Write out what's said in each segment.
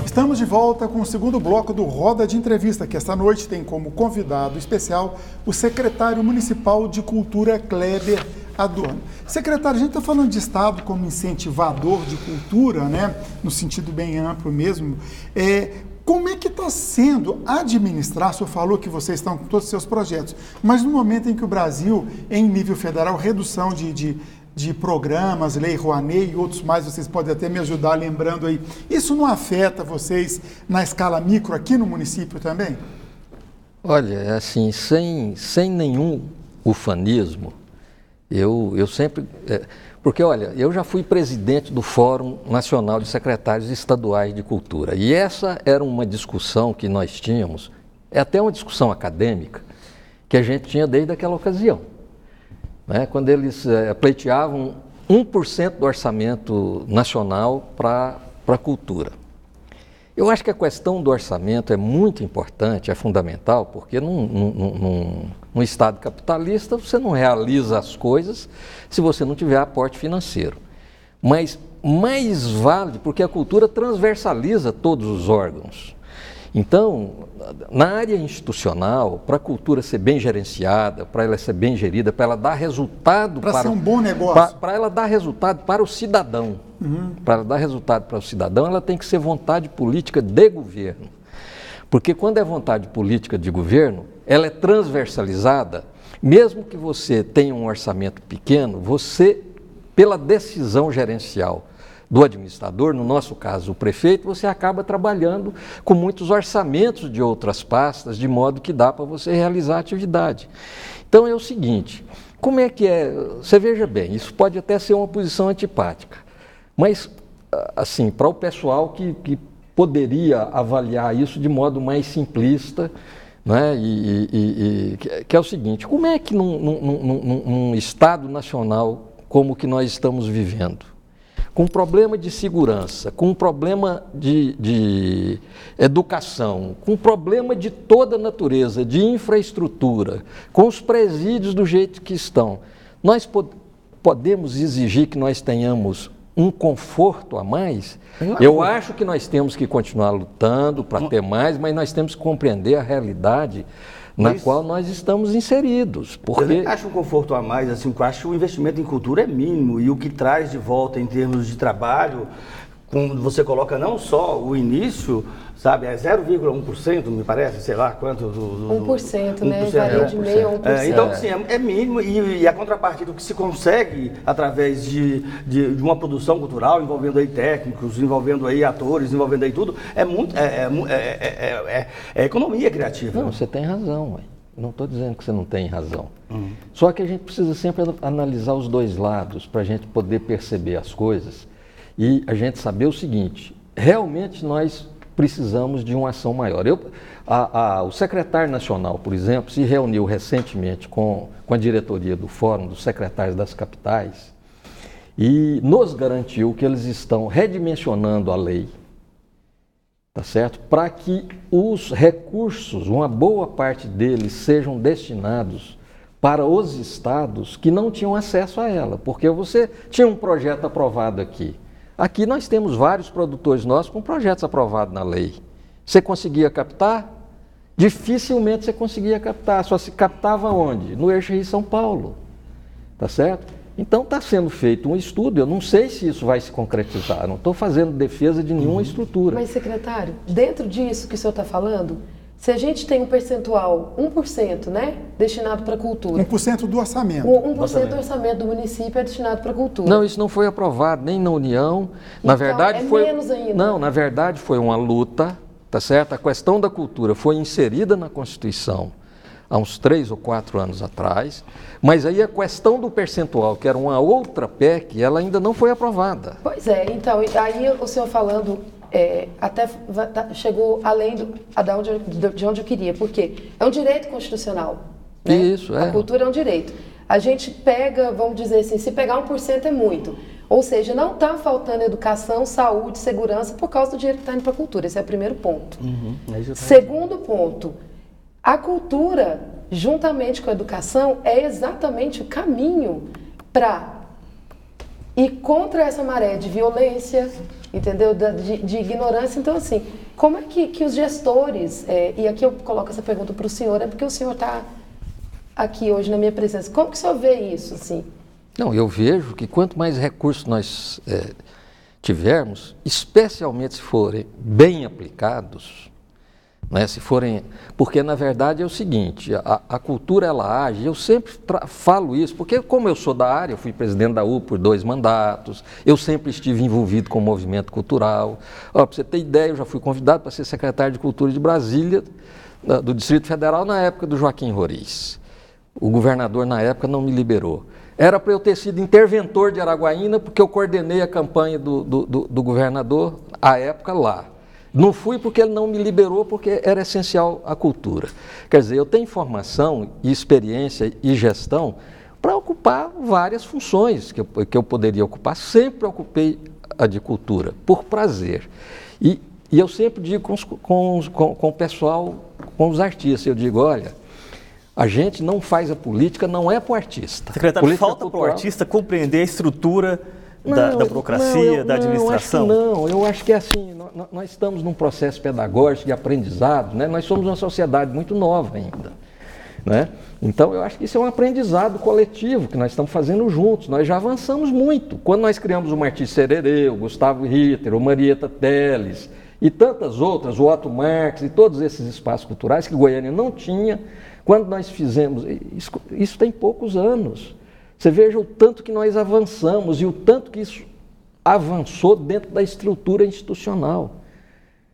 Estamos de volta com o segundo bloco do Roda de Entrevista, que esta noite tem como convidado especial o secretário municipal de Cultura, Kleber Adorno. Secretário, a gente está falando de Estado como incentivador de cultura, né? No sentido bem amplo mesmo. Como é que está sendo administrar? O senhor falou que vocês estão com todos os seus projetos, mas no momento em que o Brasil, em nível federal, redução de programas, Lei Rouanet e outros mais, vocês podem até me ajudar lembrando aí, isso não afeta vocês na escala micro aqui no município também? Olha, assim, sem nenhum ufanismo, eu sempre... Porque, olha, eu já fui presidente do Fórum Nacional de Secretários Estaduais de Cultura, e essa era uma discussão que nós tínhamos, é até uma discussão acadêmica, que a gente tinha desde aquela ocasião. Quando eles pleiteavam 1% do orçamento nacional para a cultura. Eu acho que a questão do orçamento é muito importante, é fundamental, porque num Estado capitalista você não realiza as coisas se você não tiver aporte financeiro. Mas mais vale, porque a cultura transversaliza todos os órgãos. Então, na área institucional, para a cultura ser bem gerenciada, para ela ser bem gerida, para ela dar resultado... Para ser um bom negócio. Para ela dar resultado para o cidadão. Para ela dar resultado para o cidadão, ela tem que ser vontade política de governo. Porque quando é vontade política de governo, ela é transversalizada, mesmo que você tenha um orçamento pequeno, você, pela decisão gerencial do administrador, no nosso caso o prefeito, você acaba trabalhando com muitos orçamentos de outras pastas, de modo que dá para você realizar a atividade. Então é o seguinte, como é que é? Você veja bem, isso pode até ser uma posição antipática, mas assim, para o pessoal que poderia avaliar isso de modo mais simplista, né? Que é o seguinte, como é que num Estado nacional como o que nós estamos vivendo, com problema de segurança, com problema de educação, com problema de toda natureza, de infraestrutura, com os presídios do jeito que estão, nós podemos exigir que nós tenhamos um conforto a mais? Eu acho que nós temos que continuar lutando para ter mais, mas nós temos que compreender a realidade na qual nós estamos inseridos. Porque... Eu nem acho um conforto a mais, assim, eu acho que o investimento em cultura é mínimo e o que traz de volta em termos de trabalho, quando você coloca não só o início, sabe, é 0,1%, me parece, sei lá quanto... 1%, né? Varia de meio a 1%. Então, assim, é mínimo e a contrapartida que se consegue através de uma produção cultural, envolvendo aí técnicos, envolvendo aí atores, envolvendo aí tudo, é economia criativa. Não, você tem razão, ué. Não estou dizendo que você não tem razão. Só que a gente precisa sempre analisar os dois lados para a gente poder perceber as coisas e a gente saber o seguinte, realmente nós precisamos de uma ação maior. O secretário nacional, por exemplo, se reuniu recentemente com a diretoria do Fórum dos Secretários das Capitais e nos garantiu que eles estão redimensionando a lei, tá certo? Para que os recursos, uma boa parte deles, sejam destinados para os estados que não tinham acesso a ela, porque você tinha um projeto aprovado aqui. Aqui nós temos vários produtores nossos com projetos aprovados na lei. Você conseguia captar? Dificilmente você conseguia captar. Só se captava onde? No eixo Rio-São Paulo. Tá certo? Então está sendo feito um estudo, eu não sei se isso vai se concretizar, não estou fazendo defesa de nenhuma estrutura. Mas, secretário, dentro disso que o senhor está falando, se a gente tem um percentual, 1%, né, destinado para a cultura. 1% do orçamento. 1% do orçamento do município é destinado para a cultura. Não, isso não foi aprovado nem na União. Na verdade, menos ainda. Não, na verdade foi uma luta, tá certo? A questão da cultura foi inserida na Constituição há uns 3 ou 4 anos atrás, mas aí a questão do percentual, que era uma outra PEC, ela ainda não foi aprovada. Pois é, então, aí o senhor falando... até chegou além de onde eu queria, porque é um direito constitucional. Né? Isso, A cultura é um direito. A gente pega, vamos dizer assim, se pegar 1% é muito. Ou seja, não está faltando educação, saúde, segurança por causa do dinheiro que está indo para a cultura. Esse é o primeiro ponto. Segundo ponto, a cultura, juntamente com a educação, é exatamente o caminho para e contra essa maré de violência, entendeu? De ignorância. Então, assim, como é que os gestores, e aqui eu coloco essa pergunta para o senhor, é porque o senhor está aqui hoje na minha presença, como que o senhor vê isso, assim? Não, eu vejo que quanto mais recursos nós tivermos, especialmente se forem bem aplicados, né, se forem, porque na verdade é o seguinte, a cultura ela age, eu sempre falo isso, porque como eu sou da área, eu fui presidente da U por 2 mandatos, eu sempre estive envolvido com o movimento cultural. Para você ter ideia, eu já fui convidado para ser secretário de Cultura de Brasília, do Distrito Federal, na época do Joaquim Roriz. O governador na época não me liberou. Era para eu ter sido interventor de Araguaína, porque eu coordenei a campanha do governador à época lá. Não fui porque ele não me liberou, porque era essencial a cultura. Quer dizer, eu tenho formação e experiência e gestão para ocupar várias funções que eu poderia ocupar. Sempre ocupei a de cultura, por prazer. E eu sempre digo com o pessoal, com os artistas, eu digo, olha, a gente não faz a política, não é para o artista. Secretário, falta para o artista compreender a estrutura da burocracia, da administração? Não, eu acho que é assim, nós estamos num processo pedagógico de aprendizado, né? Nós somos uma sociedade muito nova ainda, né? Então eu acho que isso é um aprendizado coletivo que nós estamos fazendo juntos, nós já avançamos muito. Quando nós criamos o Martins Sererê, o Gustavo Ritter, o Marieta Teles e tantas outras, o Otto Marx e todos esses espaços culturais que Goiânia não tinha, quando nós fizemos, isso tem poucos anos. Você veja o tanto que nós avançamos e o tanto que isso avançou dentro da estrutura institucional.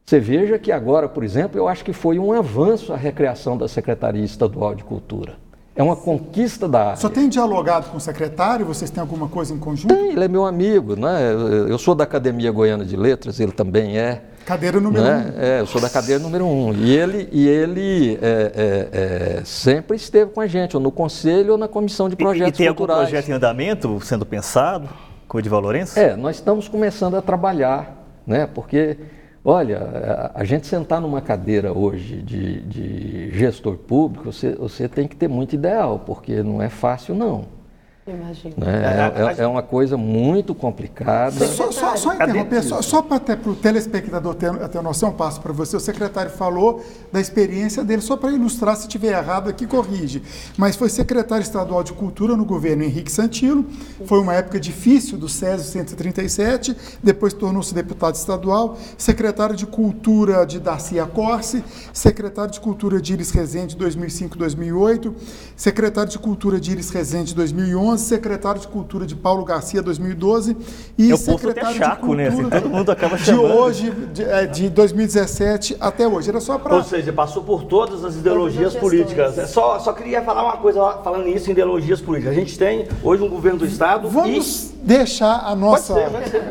Você veja que agora, por exemplo, eu acho que foi um avanço a recriação da Secretaria Estadual de Cultura. É uma conquista da área. Só tem dialogado com o secretário? Vocês têm alguma coisa em conjunto? Tem, ele é meu amigo, né? Eu sou da Academia Goiana de Letras, ele também é. Cadeira número 1. Eu sou da cadeira número 1. E ele sempre esteve com a gente, ou no conselho ou na comissão de projetos culturais. E tem algum projeto em andamento sendo pensado com o Edival Lourenço? Nós estamos começando a trabalhar, né? Porque, olha, a gente sentar numa cadeira hoje de gestor público, você tem que ter muito ideal, porque não é fácil, não. Imagino. É uma coisa muito complicada. Só interromper, só para até para o telespectador ter noção, passo para você. O secretário falou da experiência dele, só para ilustrar, se estiver errado aqui, corrige. Mas foi secretário estadual de Cultura no governo Henrique Santilo, foi uma época difícil do Césio 137, depois tornou-se deputado estadual, secretário de Cultura de Darcy Acorce, secretário de Cultura de Iris Rezende 2005-2008, secretário de Cultura de Iris Rezende 2011, secretário de Cultura de Paulo Garcia 2012 e secretário de Cultura, né? Assim, todo mundo acaba de hoje, de 2017 até hoje. Era só para... Ou seja, passou por todas as ideologias políticas. Só queria falar uma coisa, falando nisso, em ideologias políticas. A gente tem hoje um governo do Estado Vamos deixar a nossa... Pode ser.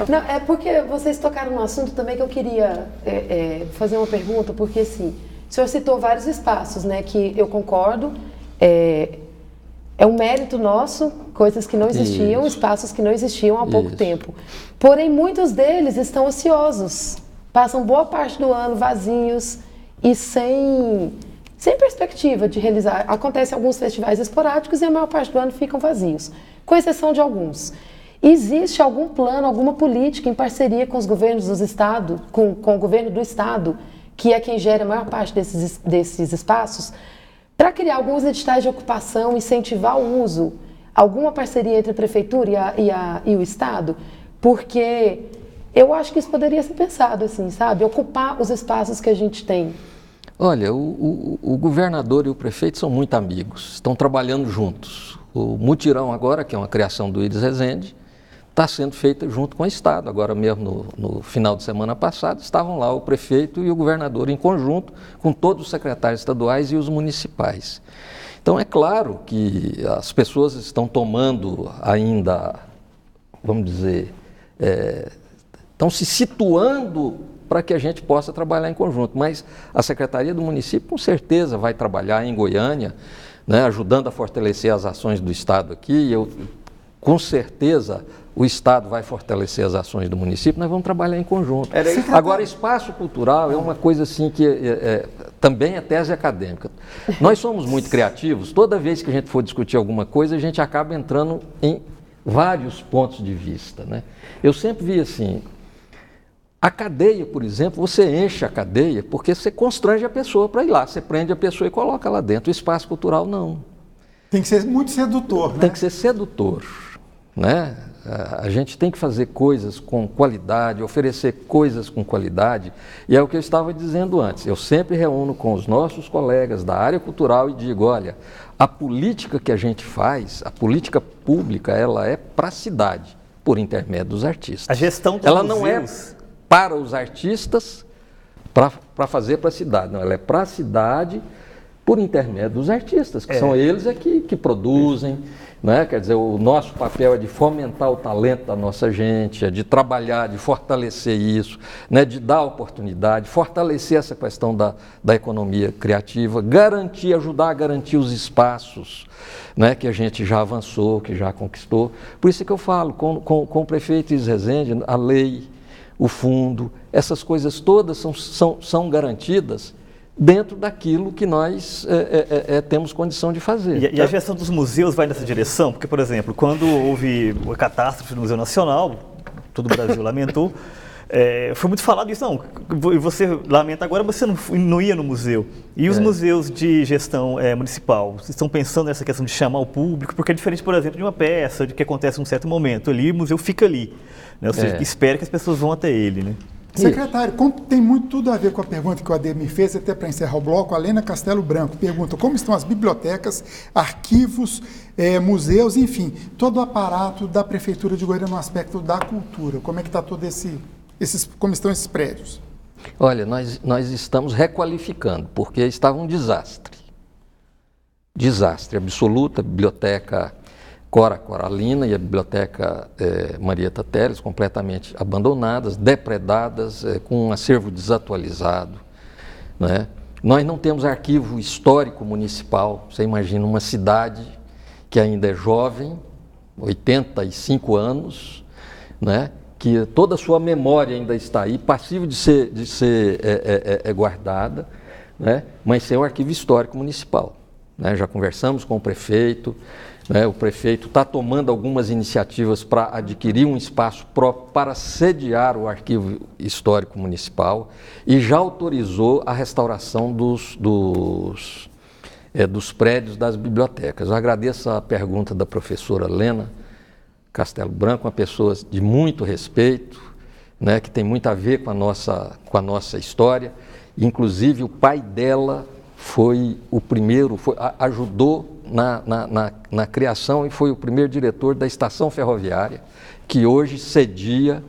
Não, é porque vocês tocaram num assunto também que eu queria fazer uma pergunta, porque assim, o senhor citou vários espaços, né, que eu concordo, é um mérito nosso, coisas que não existiam, espaços que não existiam há pouco tempo. Porém, muitos deles estão ociosos, passam boa parte do ano vazios e sem perspectiva de realizar. Acontecem alguns festivais esporádicos e a maior parte do ano ficam vazios, com exceção de alguns. Existe algum plano, alguma política em parceria com os governos dos estados, com o governo do estado, que é quem gera a maior parte desses espaços, para criar alguns editais de ocupação, incentivar o uso, alguma parceria entre a prefeitura e o Estado? Porque eu acho que isso poderia ser pensado assim, sabe? Ocupar os espaços que a gente tem. Olha, o governador e o prefeito são muito amigos, estão trabalhando juntos. O mutirão agora, que é uma criação do Iris Rezende, está sendo feito junto com o Estado. Agora mesmo, no final de semana passado, estavam lá o prefeito e o governador em conjunto, com todos os secretários estaduais e os municipais. Então, é claro que as pessoas estão tomando ainda, vamos dizer, estão se situando para que a gente possa trabalhar em conjunto. Mas a Secretaria do Município, com certeza, vai trabalhar em Goiânia, né, ajudando a fortalecer as ações do Estado aqui. Com certeza, o Estado vai fortalecer as ações do município, nós vamos trabalhar em conjunto. Agora, espaço cultural é uma coisa assim que também é tese acadêmica. Nós somos muito criativos, toda vez que a gente for discutir alguma coisa, a gente acaba entrando em vários pontos de vista, né? Eu sempre vi assim, a cadeia, por exemplo, você enche a cadeia porque você constrange a pessoa para ir lá, você prende a pessoa e coloca lá dentro. O espaço cultural não. Tem que ser muito sedutor, né? Tem que ser sedutor, né? A gente tem que fazer coisas com qualidade, oferecer coisas com qualidade, e é o que eu estava dizendo antes. Eu sempre reúno com os nossos colegas da área cultural e digo, olha, a política que a gente faz, a política pública, ela é para a cidade, por intermédio dos artistas. A gestão dos ela museus... não é para os artistas, para fazer para a cidade, não, ela é para a cidade por intermédio dos artistas, que são eles que produzem, né? Quer dizer, o nosso papel é de fomentar o talento da nossa gente, é de trabalhar, de fortalecer isso, né? De dar oportunidade, fortalecer essa questão da economia criativa, ajudar a garantir os espaços, né? Que a gente já avançou, que já conquistou. Por isso é que eu falo, com o prefeito Isis Rezende, a lei, o fundo, essas coisas todas são garantidas dentro daquilo que nós temos condição de fazer. E a gestão dos museus vai nessa direção? Porque, por exemplo, quando houve a catástrofe no Museu Nacional, todo o Brasil lamentou, foi muito falado isso, não, você lamenta agora, você não ia no museu. E os museus de gestão municipal, vocês estão pensando nessa questão de chamar o público? Porque é diferente, por exemplo, de uma peça, de que acontece em um certo momento ali, o museu fica ali, né? Ou seja, espera que as pessoas vão até ele, né? Secretário, tem muito tudo a ver com a pergunta que o Ademir fez, até para encerrar o bloco. A Lena Castelo Branco pergunta como estão as bibliotecas, arquivos, museus, enfim, todo o aparato da Prefeitura de Goiânia no aspecto da cultura. Como é que está como estão esses prédios? Olha, nós estamos requalificando, porque estava um desastre. Desastre absoluto, a biblioteca Cora Coralina e a biblioteca Marieta Teles, completamente abandonadas, depredadas, com um acervo desatualizado, né? Nós não temos arquivo histórico municipal. Você imagina uma cidade que ainda é jovem, 85 anos, né? Que toda a sua memória ainda está aí, passível de ser guardada, né? Mas sem o arquivo histórico municipal, né? Já conversamos com o prefeito, né? O prefeito está tomando algumas iniciativas para adquirir um espaço próprio para sediar o arquivo histórico municipal e já autorizou a restauração dos prédios das bibliotecas. Eu agradeço a pergunta da professora Lena Castelo Branco, uma pessoa de muito respeito, né, que tem muito a ver com a nossa história. Inclusive, o pai dela foi o primeiro, ajudou na criação e foi o primeiro diretor da estação ferroviária, que hoje cedia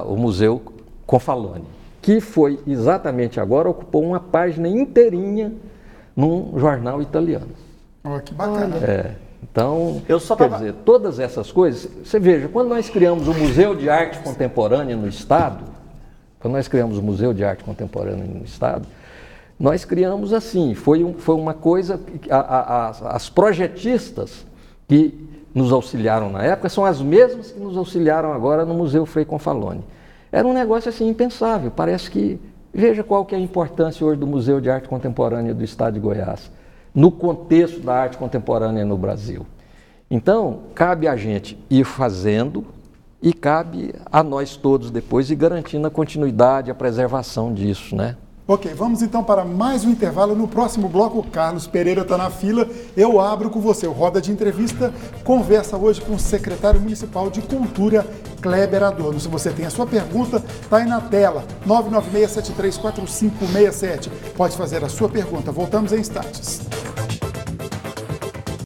o Museu Confalone, que foi exatamente agora, ocupou uma página inteirinha num jornal italiano. Oh, que bacana. Então, quer dizer, todas essas coisas, você veja, quando nós criamos o Museu de Arte Contemporânea no Estado, nós criamos assim, foi uma coisa, as projetistas que nos auxiliaram na época são as mesmas que nos auxiliaram agora no Museu Frei Confalone. Era um negócio assim impensável, parece que, veja qual que é a importância hoje do Museu de Arte Contemporânea do Estado de Goiás, no contexto da arte contemporânea no Brasil. Então, cabe a gente ir fazendo e cabe a nós todos depois ir garantindo a continuidade, a preservação disso, né? Ok, vamos então para mais um intervalo. No próximo bloco, o Carlos Pereira está na fila. Eu abro com você. O Roda de Entrevista conversa hoje com o secretário municipal de Cultura, Kleber Adorno. Se você tem a sua pergunta, está aí na tela, 996-734567. Pode fazer a sua pergunta. Voltamos em instantes.